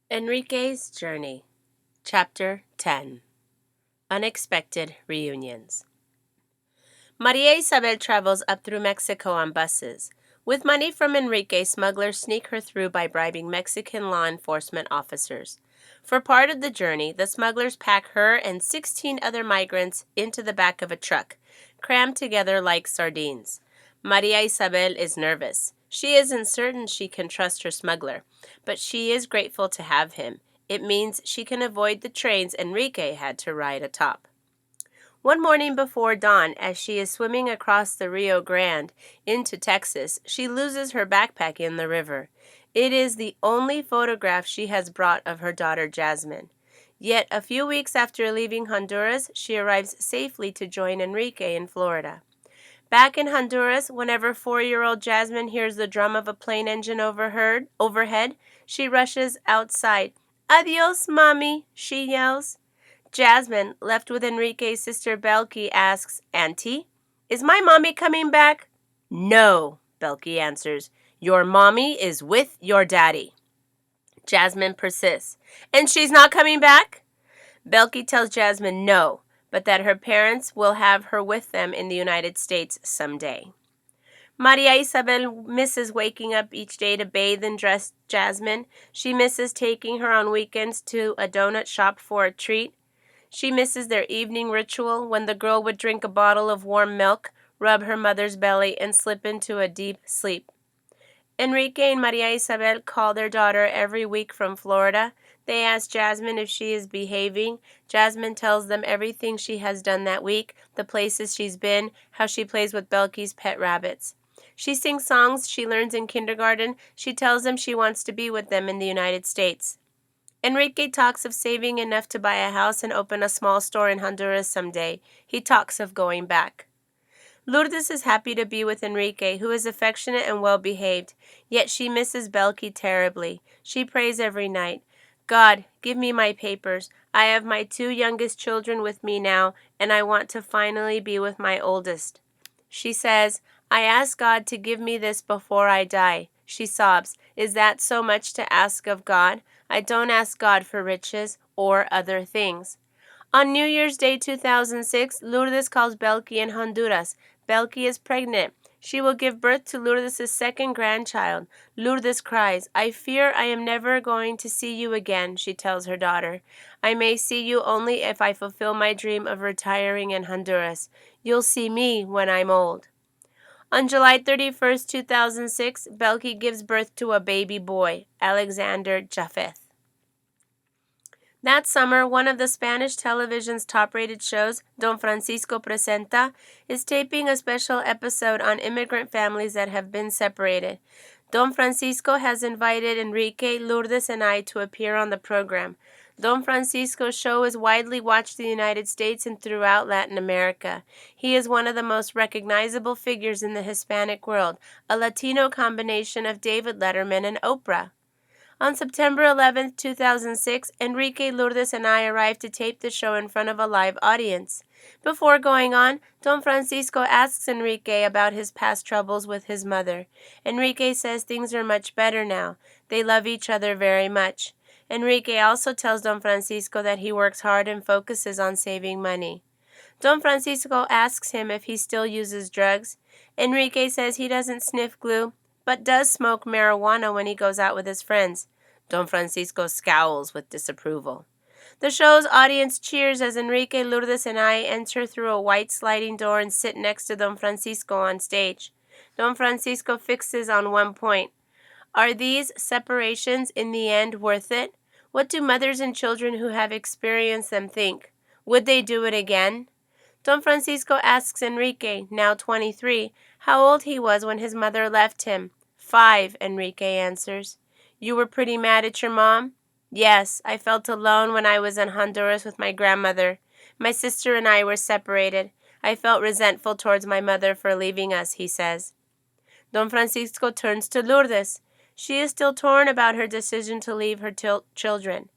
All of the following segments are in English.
Enrique's Journey, Chapter 10. Unexpected Reunions. Maria Isabel travels up through Mexico on buses. With money from Enrique, smugglers sneak her through by bribing Mexican law enforcement officers. For part of the journey, the smugglers pack her and 16 other migrants into the back of a truck, crammed together like sardines. Maria Isabel is nervous. She isn't certain she can trust her smuggler, but she is grateful to have him. It means she can avoid the trains Enrique had to ride atop. One morning before dawn, as she is swimming across the Rio Grande into Texas, she loses her backpack in the river. It is the only photograph she has brought of her daughter Jasmine. Yet a few weeks after leaving Honduras, she arrives safely to join Enrique in Florida. Back in Honduras, whenever 4-year-old Jasmine hears the drum of a plane engine overhead, she rushes outside. "Adios, mommy," she yells. Jasmine, left with Enrique's sister Belky, asks, "Auntie, is my mommy coming back?" "No," Belky answers. "Your mommy is with your daddy." Jasmine persists. "And she's not coming back?" Belky tells Jasmine no, but that her parents will have her with them in the United States someday. Maria Isabel misses waking up each day to bathe and dress Jasmine. She misses taking her on weekends to a donut shop for a treat. She misses their evening ritual when the girl would drink a bottle of warm milk, rub her mother's belly, and slip into a deep sleep. Enrique and Maria Isabel call their daughter every week from Florida. They ask Jasmine if she is behaving. Jasmine tells them everything she has done that week, the places she's been, how she plays with Belky's pet rabbits. She sings songs she learns in kindergarten. She tells them she wants to be with them in the United States. Enrique talks of saving enough to buy a house and open a small store in Honduras someday. He talks of going back. Lourdes is happy to be with Enrique, who is affectionate and well-behaved, yet she misses Belky terribly. She prays every night, "God, give me my papers. I have my 2 youngest children with me now, and I want to finally be with my oldest." She says, "I ask God to give me this before I die." She sobs, "Is that so much to ask of God? I don't ask God for riches or other things." On New Year's Day 2006, Lourdes calls Belky in Honduras. Belky is pregnant. She will give birth to Lourdes' second grandchild. Lourdes cries, "I fear I am never going to see you again," she tells her daughter. "I may see you only if I fulfill my dream of retiring in Honduras. You'll see me when I'm old." On July 31st, 2006, Belky gives birth to a baby boy, Alexander Japheth. That summer, one of the Spanish television's top-rated shows, Don Francisco Presenta, is taping a special episode on immigrant families that have been separated. Don Francisco has invited Enrique, Lourdes, and I to appear on the program. Don Francisco's show is widely watched in the United States and throughout Latin America. He is one of the most recognizable figures in the Hispanic world, a Latino combination of David Letterman and Oprah. On September 11, 2006, Enrique, Lourdes, and I arrived to tape the show in front of a live audience. Before going on, Don Francisco asks Enrique about his past troubles with his mother. Enrique says things are much better now. They love each other very much. Enrique also tells Don Francisco that he works hard and focuses on saving money. Don Francisco asks him if he still uses drugs. Enrique says he doesn't sniff glue, but does smoke marijuana when he goes out with his friends. Don Francisco scowls with disapproval. The show's audience cheers as Enrique, Lourdes, and I enter through a white sliding door and sit next to Don Francisco on stage. Don Francisco fixes on one point. Are these separations in the end worth it? What do mothers and children who have experienced them think? Would they do it again? Don Francisco asks Enrique, now 23, how old he was when his mother left him. 5, Enrique answers. You were pretty mad at your mom? Yes, I felt alone when I was in Honduras with my grandmother. My sister and I were separated. I felt resentful towards my mother for leaving us, he says. Don Francisco turns to Lourdes. She is still torn about her decision to leave her children.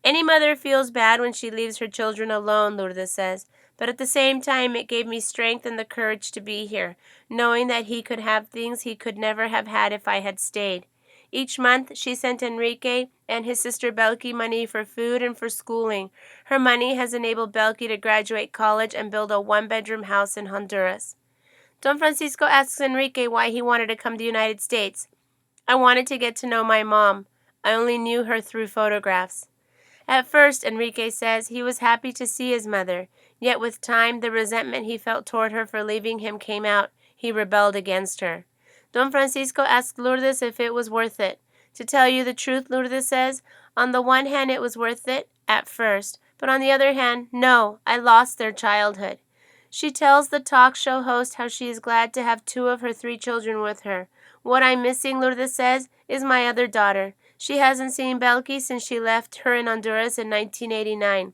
Any mother feels bad when she leaves her children alone, Lourdes says. But at the same time, it gave me strength and the courage to be here, knowing that he could have things he could never have had if I had stayed. Each month, she sent Enrique and his sister Belki money for food and for schooling. Her money has enabled Belki to graduate college and build a one-bedroom house in Honduras. Don Francisco asks Enrique why he wanted to come to the United States. I wanted to get to know my mom. I only knew her through photographs. At first, Enrique says, he was happy to see his mother, yet with time the resentment he felt toward her for leaving him came out. He rebelled against her. Don Francisco asked Lourdes if it was worth it. To tell you the truth, Lourdes says, on the one hand it was worth it, at first, but on the other hand, no, I lost their childhood. She tells the talk show host how she is glad to have 2 of her 3 children with her. What I'm missing, Lourdes says, is my other daughter. She hasn't seen Belki since she left her in Honduras in 1989.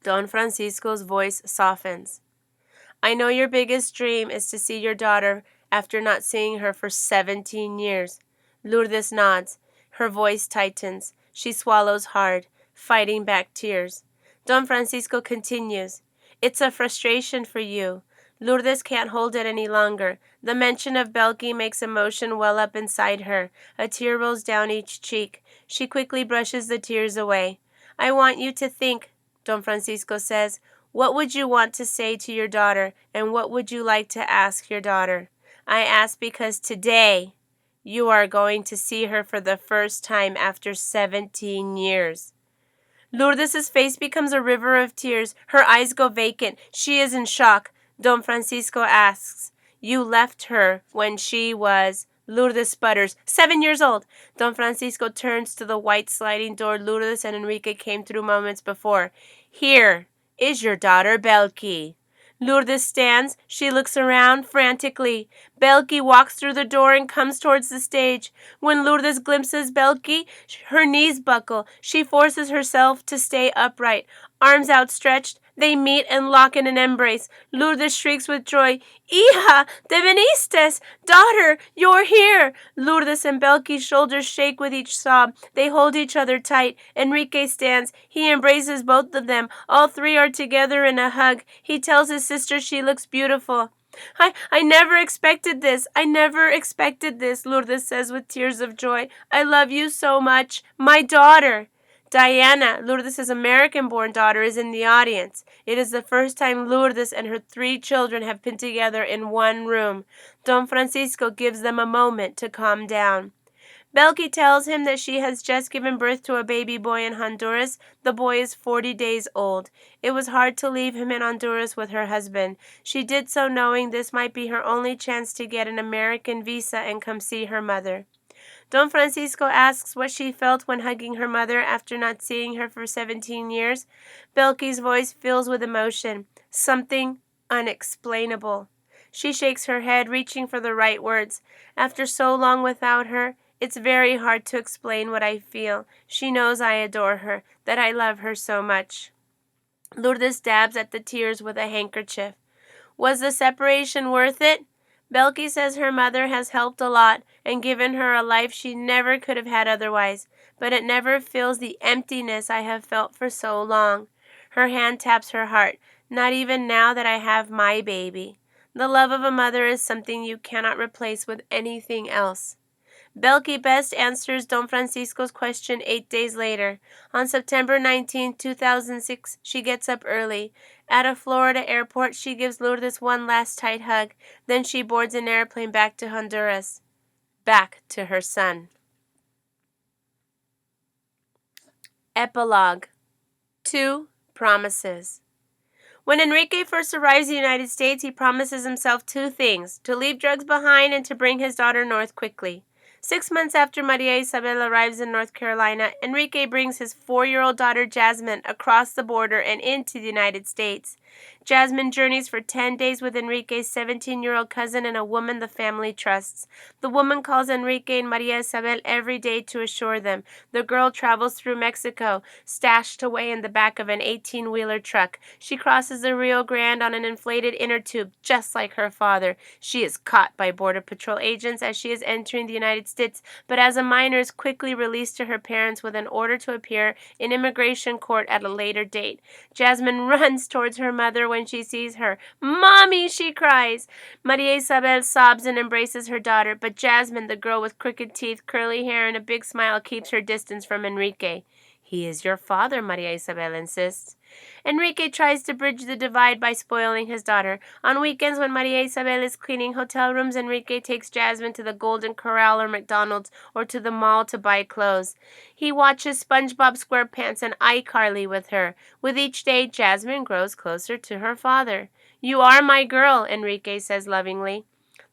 Don Francisco's voice softens. I know your biggest dream is to see your daughter after not seeing her for 17 years. Lourdes nods. Her voice tightens. She swallows hard, fighting back tears. Don Francisco continues. It's a frustration for you. Lourdes can't hold it any longer. The mention of Belki makes emotion well up inside her. A tear rolls down each cheek. She quickly brushes the tears away. I want you to think, Don Francisco says. What would you want to say to your daughter, and what would you like to ask your daughter? I ask because today you are going to see her for the first time after 17 years. Lourdes' face becomes a river of tears. Her eyes go vacant. She is in shock. Don Francisco asks, you left her when she was... Lourdes sputters, 7 years old. Don Francisco turns to the white sliding door Lourdes and Enrique came through moments before. Here is your daughter Belki. Lourdes stands. She looks around frantically. Belki walks through the door and comes towards the stage. When Lourdes glimpses Belki, her knees buckle. She forces herself to stay upright. Arms outstretched, they meet and lock in an embrace. Lourdes shrieks with joy, Hija, te viniste! Daughter, you're here! Lourdes and Belki's shoulders shake with each sob. They hold each other tight. Enrique stands. He embraces both of them. All 3 are together in a hug. He tells his sister she looks beautiful. I never expected this. I never expected this, Lourdes says with tears of joy. I love you so much. My daughter. Diana, Lourdes' American-born daughter, is in the audience. It is the first time Lourdes and her 3 children have been together in one room. Don Francisco gives them a moment to calm down. Belki tells him that she has just given birth to a baby boy in Honduras. The boy is 40 days old. It was hard to leave him in Honduras with her husband. She did so knowing this might be her only chance to get an American visa and come see her mother. Don Francisco asks what she felt when hugging her mother after not seeing her for 17 years. Belki's voice fills with emotion, something unexplainable. She shakes her head, reaching for the right words. After so long without her, it's very hard to explain what I feel. She knows I adore her, that I love her so much. Lourdes dabs at the tears with a handkerchief. Was the separation worth it? Belki says her mother has helped a lot and given her a life she never could have had otherwise, but it never fills the emptiness I have felt for so long. Her hand taps her heart, not even now that I have my baby. The love of a mother is something you cannot replace with anything else. Belki best answers Don Francisco's question 8 days later. On September 19, 2006, she gets up early. At a Florida airport, she gives Lourdes one last tight hug. Then she boards an airplane back to Honduras. Back to her son. Epilogue. 2 Promises. When Enrique first arrives in the United States, he promises himself 2 things: to leave drugs behind and to bring his daughter north quickly. 6 months after Maria Isabel arrives in North Carolina, Enrique brings his 4-year-old daughter Jasmine across the border and into the United States. Jasmine journeys for 10 days with Enrique's 17-year-old cousin and a woman the family trusts. The woman calls Enrique and Maria Isabel every day to assure them. The girl travels through Mexico, stashed away in the back of an 18-wheeler truck. She crosses the Rio Grande on an inflated inner tube, just like her father. She is caught by Border Patrol agents as she is entering the United States, but as a minor is quickly released to her parents with an order to appear in immigration court at a later date. Jasmine runs towards her mother when she sees her. "Mommy!" she cries. Maria Isabel sobs and embraces her daughter, but Jasmine, the girl with crooked teeth, curly hair, and a big smile, keeps her distance from Enrique. "He is your father," Maria Isabel insists. Enrique tries to bridge the divide by spoiling his daughter. On weekends when Maria Isabel is cleaning hotel rooms, Enrique takes Jasmine to the Golden Corral or McDonald's or to the mall to buy clothes. He watches SpongeBob SquarePants and iCarly with her. With each day, Jasmine grows closer to her father. "You are my girl," Enrique says lovingly.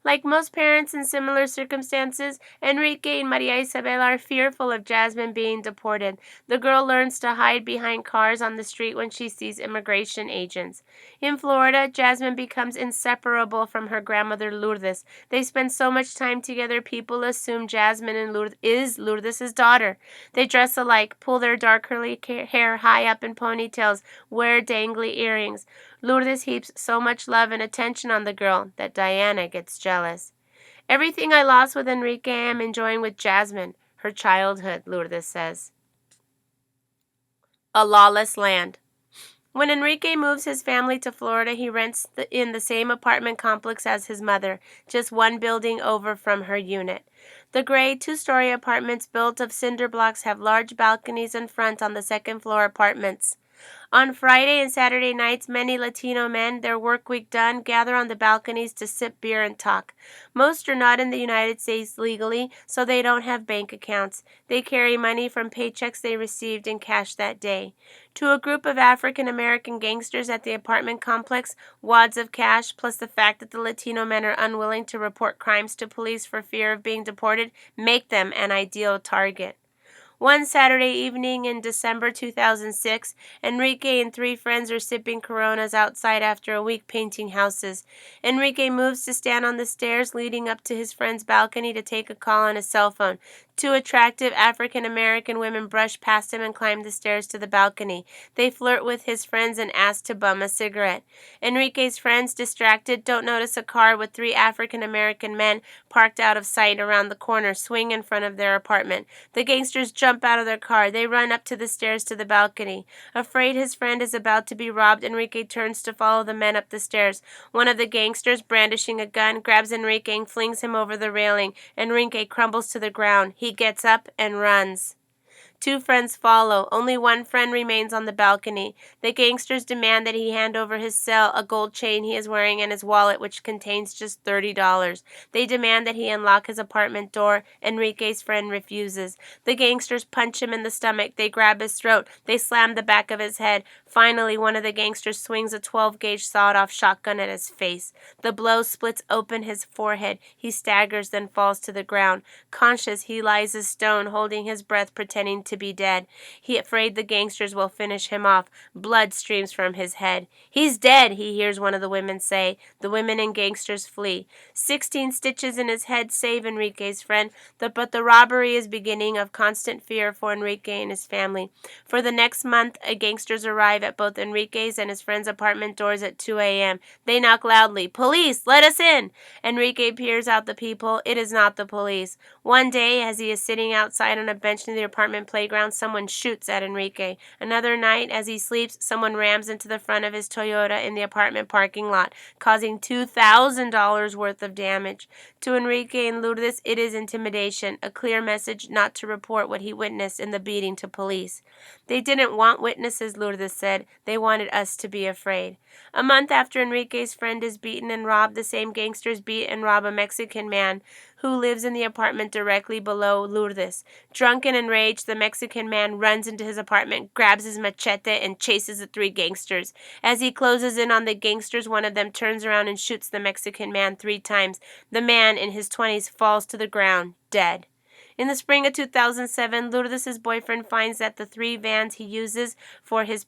Like most parents in similar circumstances, Enrique and Maria Isabel are fearful of Jasmine being deported. The girl learns to hide behind cars on the street when she sees immigration agents. In Florida, Jasmine becomes inseparable from her grandmother Lourdes. They spend so much time together, people assume Jasmine is Lourdes' daughter. They dress alike, pull their dark curly hair high up in ponytails, wear dangly earrings. Lourdes heaps so much love and attention on the girl that Diana gets jealous. "Everything I lost with Enrique I am enjoying with Jasmine, her childhood," Lourdes says. A lawless land. When Enrique moves his family to Florida, he rents in the same apartment complex as his mother, just one building over from her unit. The gray two-story apartments built of cinder blocks have large balconies in front on the second-floor apartments. On Friday and Saturday nights, many Latino men, their work week done, gather on the balconies to sip beer and talk. Most are not in the United States legally, so they don't have bank accounts. They carry money from paychecks they received in cash that day. To a group of African American gangsters at the apartment complex, wads of cash, plus the fact that the Latino men are unwilling to report crimes to police for fear of being deported, make them an ideal target. One Saturday evening in December 2006, Enrique and three friends are sipping Coronas outside after a week painting houses. Enrique moves to stand on the stairs leading up to his friend's balcony to take a call on his cell phone. Two attractive African-American women brush past him and climb the stairs to the balcony. They flirt with his friends and ask to bum a cigarette. Enrique's friends, distracted, don't notice a car with three African-American men parked out of sight around the corner, swing in front of their apartment. The gangsters jump out of their car. They run up to the stairs to the balcony. Afraid his friend is about to be robbed, Enrique turns to follow the men up the stairs. One of the gangsters, brandishing a gun, grabs Enrique and flings him over the railing. Enrique crumbles to the ground. He gets up and runs. Two friends follow. Only one friend remains on the balcony. The gangsters demand that he hand over his cell, a gold chain he is wearing, and his wallet, which contains just $30. They demand that he unlock his apartment door. Enrique's friend refuses. The gangsters punch him in the stomach. They grab his throat. They slam the back of his head. Finally, one of the gangsters swings a 12-gauge sawed-off shotgun at his face. The blow splits open his forehead. He staggers, then falls to the ground. Conscious, he lies as stone, holding his breath, pretending to be dead. He afraid the gangsters will finish him off. Blood streams from his head. "He's dead," he hears one of the women say. The women and gangsters flee. 16 stitches in his head save Enrique's friend, but the robbery is beginning of constant fear for Enrique and his family. For the next month, gangsters arrive at both Enrique's and his friend's apartment doors at 2 a.m. They knock loudly. "Police, let us in!" Enrique peers out the peephole. It is not the police. One day, as he is sitting outside on a bench near the apartment playground, someone shoots at Enrique. Another night, as he sleeps, someone rams into the front of his Toyota in the apartment parking lot, causing $2,000 worth of damage. To Enrique and Lourdes, it is intimidation, a clear message not to report what he witnessed in the beating to police. "They didn't want witnesses," Lourdes said. "They wanted us to be afraid." A month after Enrique's friend is beaten and robbed, the same gangsters beat and rob a Mexican man who lives in the apartment directly below Lourdes. Drunk and enraged, the Mexican man runs into his apartment, grabs his machete, and chases the three gangsters. As he closes in on the gangsters, one of them turns around and shoots the Mexican man 3 times. The man, in his 20s, falls to the ground, dead. In the spring of 2007, Lourdes' boyfriend finds that the 3 vans he uses for his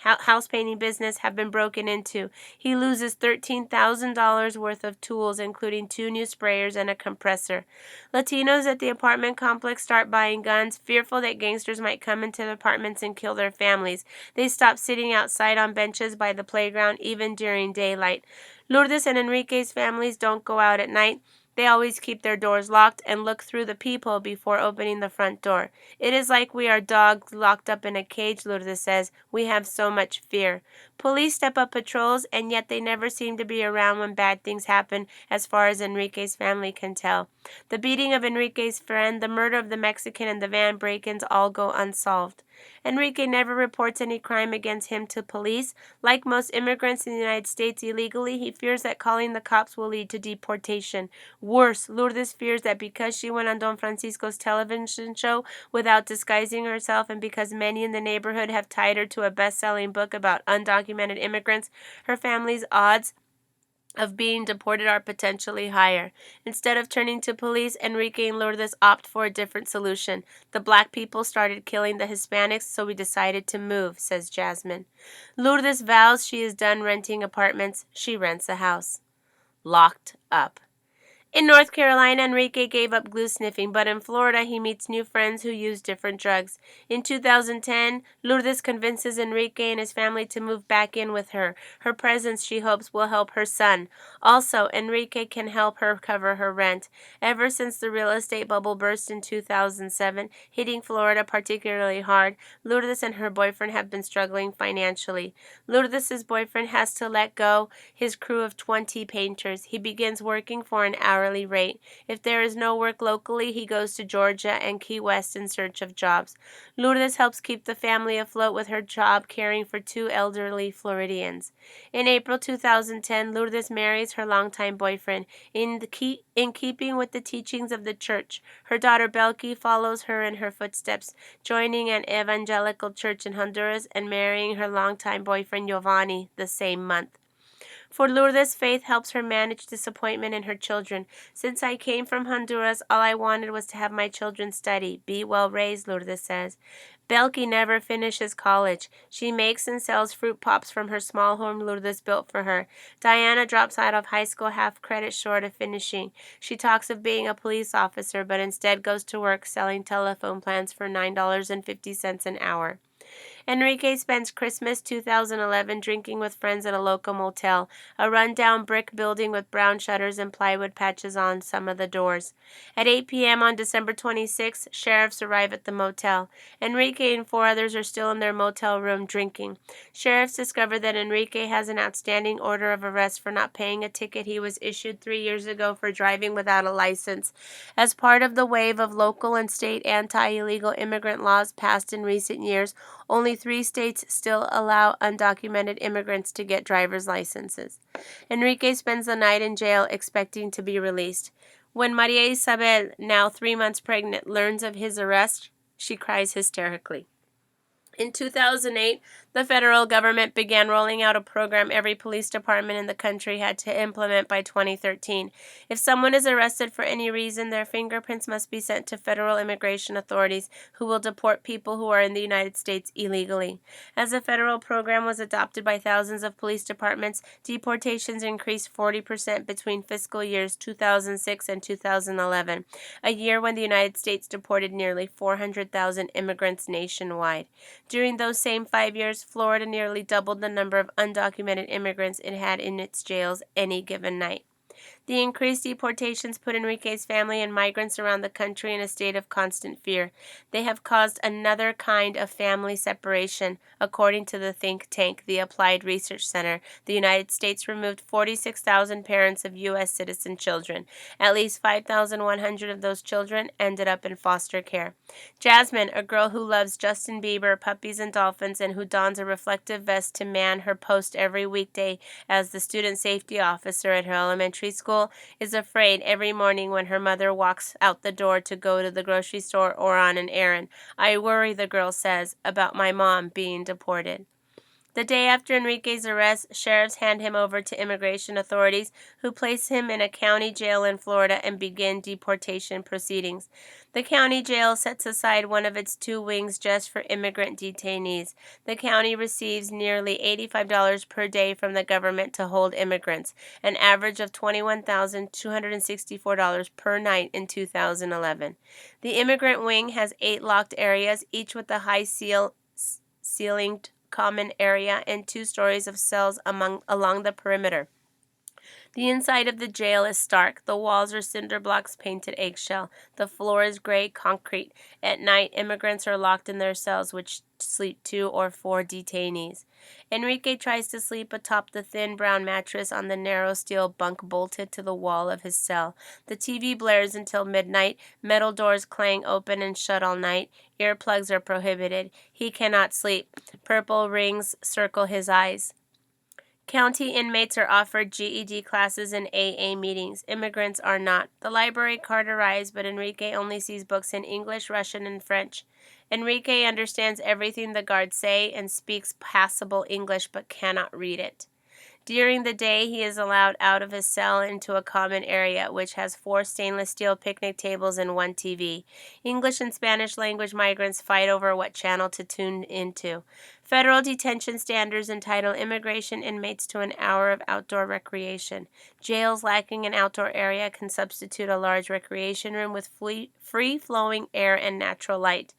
house painting business have been broken into. He loses $13,000 worth of tools, including 2 new sprayers and a compressor. Latinos at the apartment complex start buying guns, fearful that gangsters might come into the apartments and kill their families. They stop sitting outside on benches by the playground, even during daylight. Lourdes and Enrique's families don't go out at night. They always keep their doors locked and look through the peephole before opening the front door. It is like we are dogs locked up in a cage, Lourdes says. We have so much fear. Police step up patrols, and yet they never seem to be around when bad things happen, as far as Enrique's family can tell. The beating of Enrique's friend, the murder of the Mexican, and the van break-ins all go unsolved. Enrique never reports any crime against him to police. Like most immigrants in the United States illegally, he fears that calling the cops will lead to deportation. Worse, Lourdes fears that because she went on Don Francisco's television show without disguising herself, and because many in the neighborhood have tied her to a best-selling book about undocumented immigrants, her family's odds of being deported are potentially higher. Instead of turning to police, Enrique and Lourdes opt for a different solution. The black people started killing the Hispanics, so we decided to move, says Jasmine. Lourdes vows she is done renting apartments. She rents a house. Locked up. In North Carolina, Enrique gave up glue sniffing, but in Florida, he meets new friends who use different drugs. In 2010, Lourdes convinces Enrique and his family to move back in with her. Her presence, she hopes, will help her son. Also, Enrique can help her cover her rent. Ever since the real estate bubble burst in 2007, hitting Florida particularly hard, Lourdes and her boyfriend have been struggling financially. Lourdes' boyfriend has to let go his crew of 20 painters. He begins working for an hourly rate. If there is no work locally, he goes to Georgia and Key West in search of jobs. Lourdes helps keep the family afloat with her job caring for 2 elderly Floridians. In April 2010, Lourdes marries her longtime boyfriend. In keeping with the teachings of the church, her daughter Belki follows her in her footsteps, joining an evangelical church in Honduras and marrying her longtime boyfriend Giovanni the same month. For Lourdes, faith helps her manage disappointment in her children. Since I came from Honduras, all I wanted was to have my children study, be well raised, Lourdes says. Belki never finishes college. She makes and sells fruit pops from her small home Lourdes built for her. Diana drops out of high school half credit short of finishing. She talks of being a police officer, but instead goes to work selling telephone plans for $9.50 an hour. Enrique spends Christmas 2011 drinking with friends at a local motel, a rundown brick building with brown shutters and plywood patches on some of the doors. At 8 p.m. on December 26, sheriffs arrive at the motel. Enrique and 4 others are still in their motel room drinking. Sheriffs discover that Enrique has an outstanding order of arrest for not paying a ticket he was issued 3 years ago for driving without a license. As part of the wave of local and state anti-illegal immigrant laws passed in recent years, only 3 states still allow undocumented immigrants to get driver's licenses. Enrique spends the night in jail expecting to be released. When Maria Isabel, now 3 months pregnant, learns of his arrest, she cries hysterically. In 2008, the federal government began rolling out a program every police department in the country had to implement by 2013. If someone is arrested for any reason, their fingerprints must be sent to federal immigration authorities who will deport people who are in the United States illegally. As the federal program was adopted by thousands of police departments, deportations increased 40% between fiscal years 2006 and 2011, a year when the United States deported nearly 400,000 immigrants nationwide. During those same 5 years, Florida nearly doubled the number of undocumented immigrants it had in its jails any given night. The increased deportations put Enrique's family and migrants around the country in a state of constant fear. They have caused another kind of family separation. According to the think tank, the Applied Research Center, the United States removed 46,000 parents of U.S. citizen children. At least 5,100 of those children ended up in foster care. Jasmine, a girl who loves Justin Bieber, puppies, and dolphins, and who dons a reflective vest to man her post every weekday as the student safety officer at her elementary school, is afraid every morning when her mother walks out the door to go to the grocery store or on an errand. I worry, the girl says, about my mom being deported. The day after Enrique's arrest, sheriffs hand him over to immigration authorities, who place him in a county jail in Florida and begin deportation proceedings. The county jail sets aside one of its 2 wings just for immigrant detainees. The county receives nearly $85 per day from the government to hold immigrants, an average of $21,264 per night in 2011. The immigrant wing has 8 locked areas, each with a high ceilinged common area and 2 stories of cells along the perimeter. The inside of the jail is stark. The walls are cinder blocks painted eggshell. The floor is gray concrete. At night, immigrants are locked in their cells, which sleep 2 or 4 detainees. Enrique tries to sleep atop the thin brown mattress on the narrow steel bunk bolted to the wall of his cell. The TV blares until midnight. Metal doors clang open and shut all night. Earplugs are prohibited. He cannot sleep. Purple rings circle his eyes. County inmates are offered GED classes and AA meetings. Immigrants are not. The library card arrives, but Enrique only sees books in English, Russian, and French. Enrique understands everything the guards say and speaks passable English, but cannot read it. During the day, he is allowed out of his cell into a common area, which has 4 stainless steel picnic tables and 1 TV. English and Spanish language migrants fight over what channel to tune into. Federal detention standards entitle immigration inmates to an hour of outdoor recreation. Jails lacking an outdoor area can substitute a large recreation room with free-flowing air and natural light.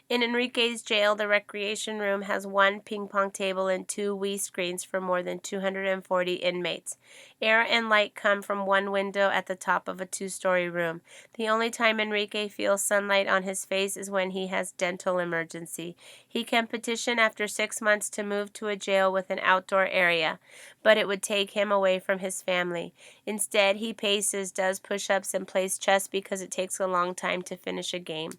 In Enrique's jail, the recreation room has 1 ping-pong table and 2 Wii screens for more than 240 inmates. Air and light come from 1 window at the top of a 2-story room. The only time Enrique feels sunlight on his face is when he has dental emergency. He can petition after 6 months to move to a jail with an outdoor area, but it would take him away from his family. Instead, he paces, does push-ups, and plays chess because it takes a long time to finish a game.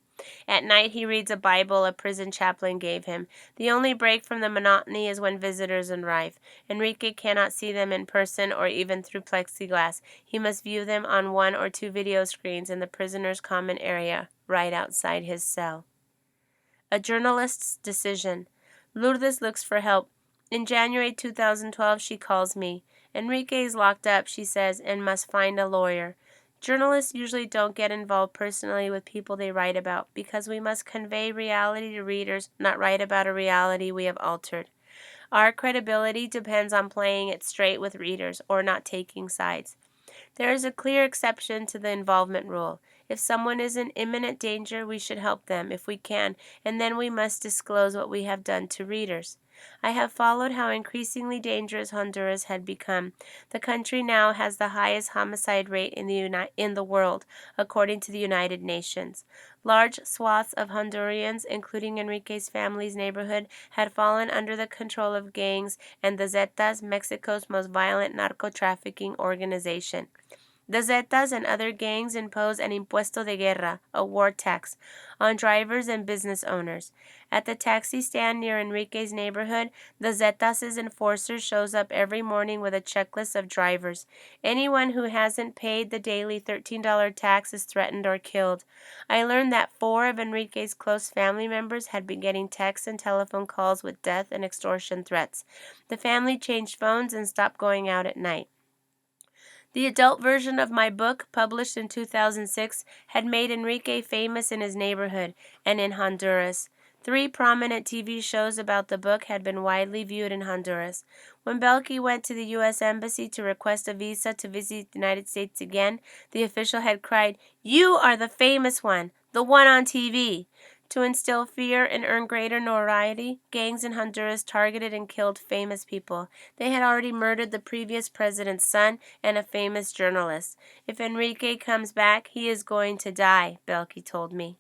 At night, he reads a Bible a prison chaplain gave him. The only break from the monotony is when visitors arrive. Enrique cannot see them in person or even through plexiglass. He must view them on 1 or 2 video screens in the prisoner's common area, right outside his cell. A journalist's decision. Lourdes looks for help. In January 2012, she calls me. Enrique is locked up, she says, and must find a lawyer. Journalists usually don't get involved personally with people they write about because we must convey reality to readers, not write about a reality we have altered. Our credibility depends on playing it straight with readers or not taking sides. There is a clear exception to the involvement rule. If someone is in imminent danger, we should help them if we can, and then we must disclose what we have done to readers. I have followed how increasingly dangerous Honduras had become. The country now has the highest homicide rate in the world, according to the United Nations. Large swaths of Hondurans, including Enrique's family's neighborhood, had fallen under the control of gangs and the Zetas, Mexico's most violent narco-trafficking organization. The Zetas and other gangs impose an impuesto de guerra, a war tax, on drivers and business owners. At the taxi stand near Enrique's neighborhood, the Zetas' enforcer shows up every morning with a checklist of drivers. Anyone who hasn't paid the daily $13 tax is threatened or killed. I learned that 4 of Enrique's close family members had been getting texts and telephone calls with death and extortion threats. The family changed phones and stopped going out at night. The adult version of my book, published in 2006, had made Enrique famous in his neighborhood and in Honduras. 3 prominent TV shows about the book had been widely viewed in Honduras. When Belkey went to the U.S. Embassy to request a visa to visit the United States again, the official had cried, "You are the famous one, the one on TV." To instill fear and earn greater notoriety, gangs in Honduras targeted and killed famous people. They had already murdered the previous president's son and a famous journalist. If Enrique comes back, he is going to die, Belkey told me.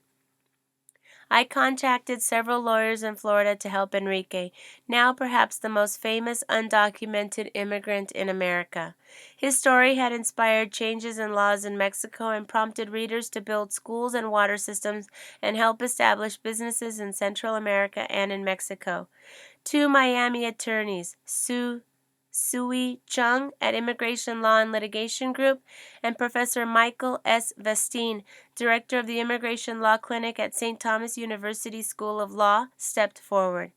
I contacted several lawyers in Florida to help Enrique, now perhaps the most famous undocumented immigrant in America. His story had inspired changes in laws in Mexico and prompted readers to build schools and water systems and help establish businesses in Central America and in Mexico. 2 Miami attorneys, Sui Chung at Immigration Law and Litigation Group, and Professor Michael S. Vestine, director of the Immigration Law Clinic at St. Thomas University School of Law, stepped forward.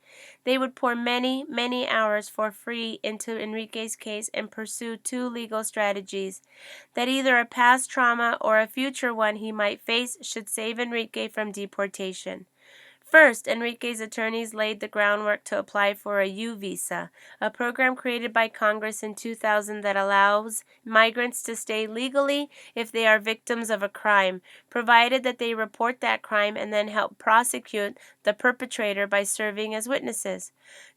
They would pour many, many hours for free into Enrique's case and pursue 2 legal strategies. That either a past trauma or a future one he might face should save Enrique from deportation. First, Enrique's attorneys laid the groundwork to apply for a U visa, a program created by Congress in 2000 that allows migrants to stay legally if they are victims of a crime, provided that they report that crime and then help prosecute the perpetrator by serving as witnesses.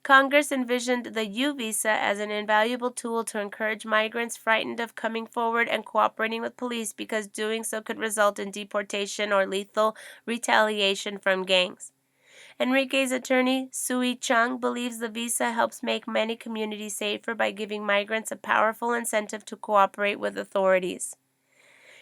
Congress envisioned the U visa as an invaluable tool to encourage migrants frightened of coming forward and cooperating with police because doing so could result in deportation or lethal retaliation from gangs. Enrique's attorney, Sui Chung, believes the visa helps make many communities safer by giving migrants a powerful incentive to cooperate with authorities.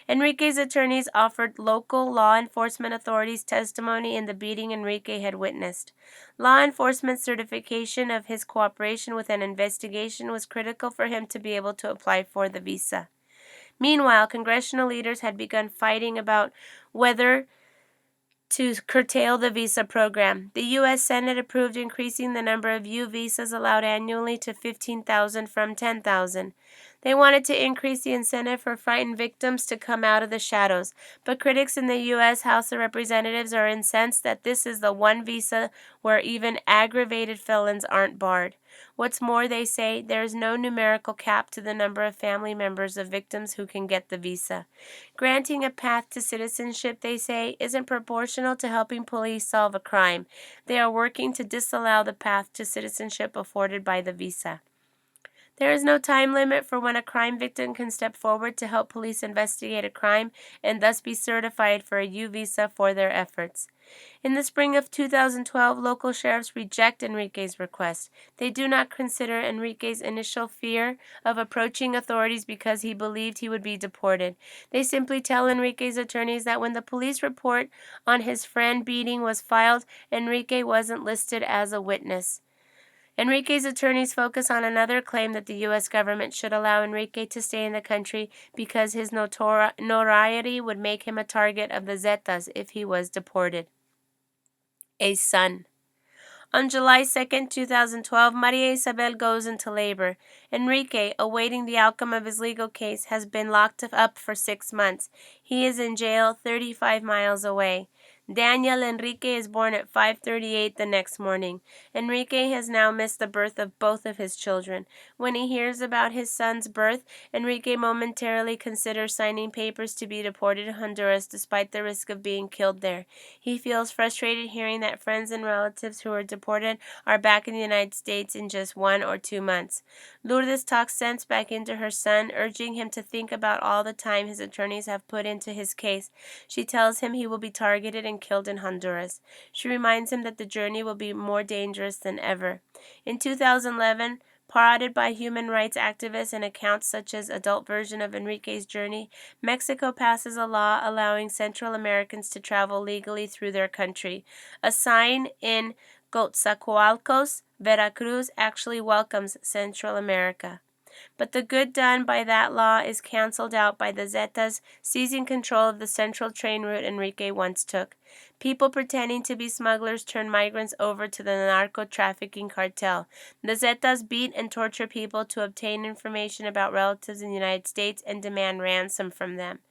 Enrique's attorneys offered local law enforcement authorities testimony in the beating Enrique had witnessed. Law enforcement certification of his cooperation with an investigation was critical for him to be able to apply for the visa. Meanwhile, congressional leaders had begun fighting about whether to curtail the visa program. The U.S. Senate approved increasing the number of U visas allowed annually to 15,000 from 10,000. They wanted to increase the incentive for frightened victims to come out of the shadows, but critics in the U.S. House of Representatives are incensed that this is the one visa where even aggravated felons aren't barred. What's more, they say, there is no numerical cap to the number of family members of victims who can get the visa. Granting a path to citizenship, they say, isn't proportional to helping police solve a crime. They are working to disallow the path to citizenship afforded by the visa. There is no time limit for when a crime victim can step forward to help police investigate a crime and thus be certified for a U visa for their efforts. In the spring of 2012, local sheriffs reject Enrique's request. They do not consider Enrique's initial fear of approaching authorities because he believed he would be deported. They simply tell Enrique's attorneys that when the police report on his friend beating was filed, Enrique wasn't listed as a witness. Enrique's attorneys focus on another claim that the U.S. government should allow Enrique to stay in the country because his notoriety would make him a target of the Zetas if he was deported. A son. On July 2, 2012, Maria Isabel goes into labor. Enrique, awaiting the outcome of his legal case, has been locked up for 6 months. He is in jail 35 miles away. Daniel Enrique is born at 5:38 the next morning. Enrique has now missed the birth of both of his children. When he hears about his son's birth, Enrique momentarily considers signing papers to be deported to Honduras despite the risk of being killed there. He feels frustrated hearing that friends and relatives who are deported are back in the United States in just 1 or 2 months. Lourdes talks sense back into her son, urging him to think about all the time his attorneys have put into his case. She tells him he will be targeted and killed in Honduras. She reminds him that the journey will be more dangerous than ever. In 2011, parroted by human rights activists and accounts such as adult version of Enrique's journey, Mexico passes a law allowing Central Americans to travel legally through their country. A sign in Coatzacoalcos, Veracruz, actually welcomes Central America. But the good done by that law is canceled out by the Zetas seizing control of the central train route Enrique once took. People pretending to be smugglers turn migrants over to the narco-trafficking cartel. The Zetas beat and torture people to obtain information about relatives in the United States and demand ransom from them.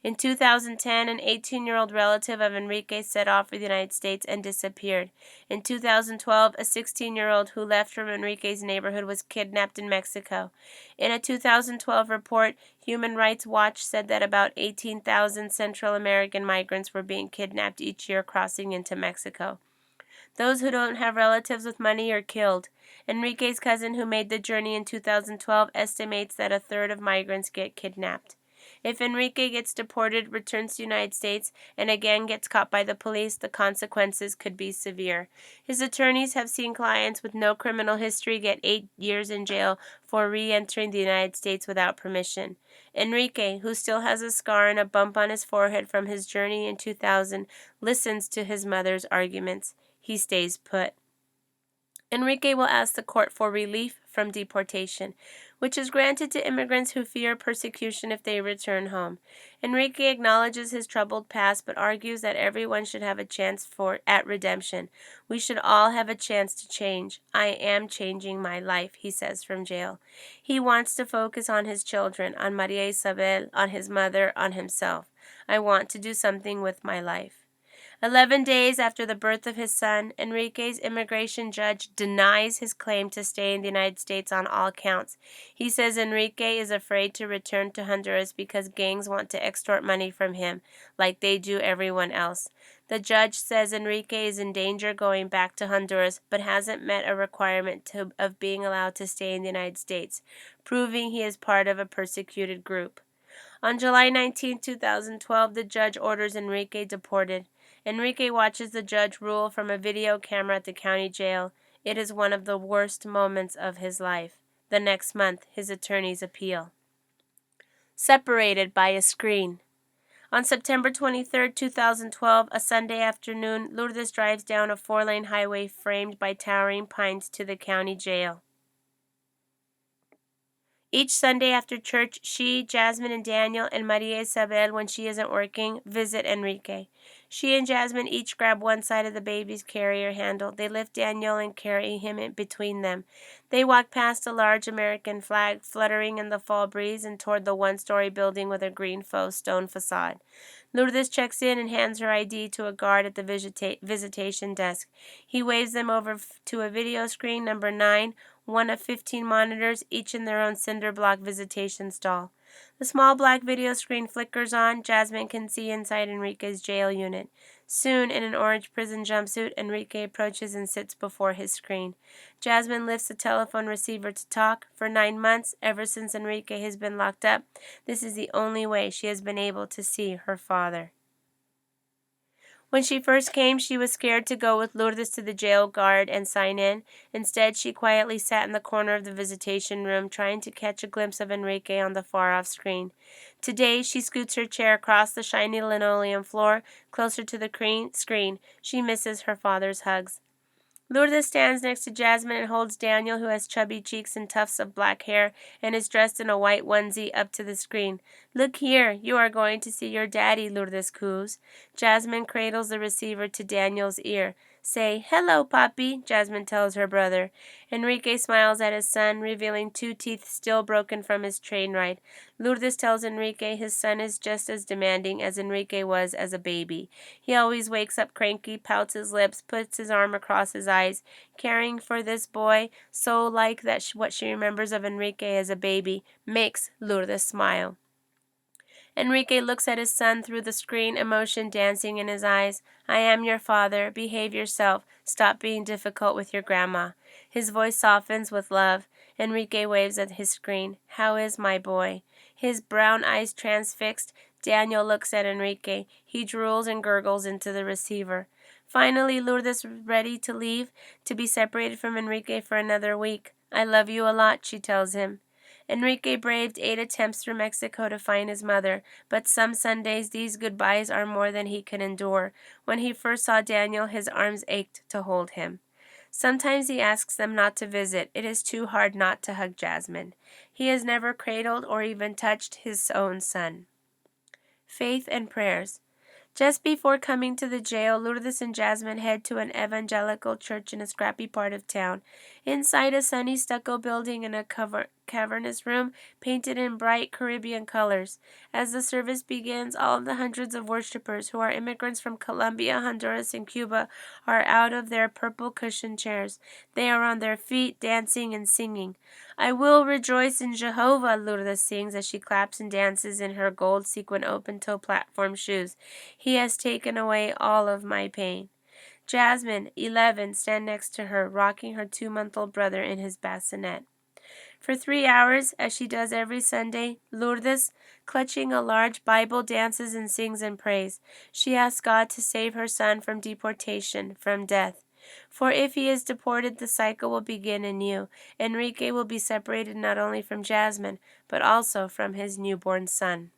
In 2010, an 18-year-old relative of Enrique set off for the United States and disappeared. In 2012, a 16-year-old who left from Enrique's neighborhood was kidnapped in Mexico. In a 2012 report, Human Rights Watch said that about 18,000 Central American migrants were being kidnapped each year crossing into Mexico. Those who don't have relatives with money are killed. Enrique's cousin, who made the journey in 2012, estimates that a third of migrants get kidnapped. If Enrique gets deported, returns to the United States, and again gets caught by the police, the consequences could be severe. His attorneys have seen clients with no criminal history get 8 years in jail for re-entering the United States without permission. Enrique, who still has a scar and a bump on his forehead from his journey in 2000, listens to his mother's arguments. He stays put. Enrique will ask the court for relief from deportation, which is granted to immigrants who fear persecution if they return home. Enrique acknowledges his troubled past but argues that everyone should have a chance at redemption. We should all have a chance to change. I am changing my life, he says from jail. He wants to focus on his children, on Maria Isabel, on his mother, on himself. I want to do something with my life. 11 days after the birth of his son, Enrique's immigration judge denies his claim to stay in the United States on all counts. He says Enrique is afraid to return to Honduras because gangs want to extort money from him, like they do everyone else. The judge says Enrique is in danger going back to Honduras, but hasn't met a requirement of being allowed to stay in the United States, proving he is part of a persecuted group. On July 19, 2012, the judge orders Enrique deported. Enrique watches the judge rule from a video camera at the county jail. It is one of the worst moments of his life. The next month, his attorneys appeal. Separated by a screen. On September 23, 2012, a Sunday afternoon, Lourdes drives down a 4-lane highway framed by towering pines to the county jail. Each Sunday after church, she, Jasmine, and Daniel, and Maria Isabel, when she isn't working, visit Enrique. She and Jasmine each grab one side of the baby's carrier handle. They lift Daniel and carry him in between them. They walk past a large American flag fluttering in the fall breeze and toward the one-story building with a green faux stone facade. Lourdes checks in and hands her ID to a guard at the visitation desk. He waves them over to a video screen, number 9, one of 15 monitors, each in their own cinder block visitation stall. The small black video screen flickers on. Jasmine can see inside Enrique's jail unit. Soon, in an orange prison jumpsuit, Enrique approaches and sits before his screen. Jasmine lifts the telephone receiver to talk. For 9 months, ever since Enrique has been locked up, this is the only way she has been able to see her father. When she first came, she was scared to go with Lourdes to the jail guard and sign in. Instead, she quietly sat in the corner of the visitation room, trying to catch a glimpse of Enrique on the far-off screen. Today, she scoots her chair across the shiny linoleum floor, closer to the screen. She misses her father's hugs. Lourdes stands next to Jasmine and holds Daniel, who has chubby cheeks and tufts of black hair and is dressed in a white onesie, up to the screen. "Look here, you are going to see your daddy," Lourdes coos. Jasmine cradles the receiver to Daniel's ear. "Say, 'Hello, Papi,'" Jasmine tells her brother. Enrique smiles at his son, revealing 2 teeth still broken from his train ride. Lourdes tells Enrique his son is just as demanding as Enrique was as a baby. He always wakes up cranky, pouts his lips, puts his arm across his eyes. Caring for this boy, so like that what she remembers of Enrique as a baby, makes Lourdes smile. Enrique looks at his son through the screen, emotion dancing in his eyes. "I am your father. Behave yourself. Stop being difficult with your grandma." His voice softens with love. Enrique waves at his screen. "How is my boy?" His brown eyes transfixed, Daniel looks at Enrique. He drools and gurgles into the receiver. Finally, Lourdes ready to leave, to be separated from Enrique for another week. "I love you a lot," she tells him. Enrique braved 8 attempts through Mexico to find his mother, but some Sundays these goodbyes are more than he can endure. When he first saw Daniel, his arms ached to hold him. Sometimes he asks them not to visit. It is too hard not to hug Jasmine. He has never cradled or even touched his own son. Faith and prayers. Just before coming to the jail, Lourdes and Jasmine head to an evangelical church in a scrappy part of town. Inside a sunny stucco building in a cavernous room painted in bright Caribbean colors. As the service begins, all of the hundreds of worshippers who are immigrants from Colombia, Honduras, and Cuba are out of their purple cushioned chairs. They are on their feet, dancing and singing. "I will rejoice in Jehovah," Lourdes sings as she claps and dances in her gold sequin open-toe platform shoes. "He has taken away all of my pain." Jasmine, 11, stand next to her, rocking her 2-month-old brother in his bassinet. For 3 hours, as she does every Sunday, Lourdes, clutching a large Bible, dances and sings and prays. She asks God to save her son from deportation, from death. For if he is deported, the cycle will begin anew. Enrique will be separated not only from Jasmine, but also from his newborn son.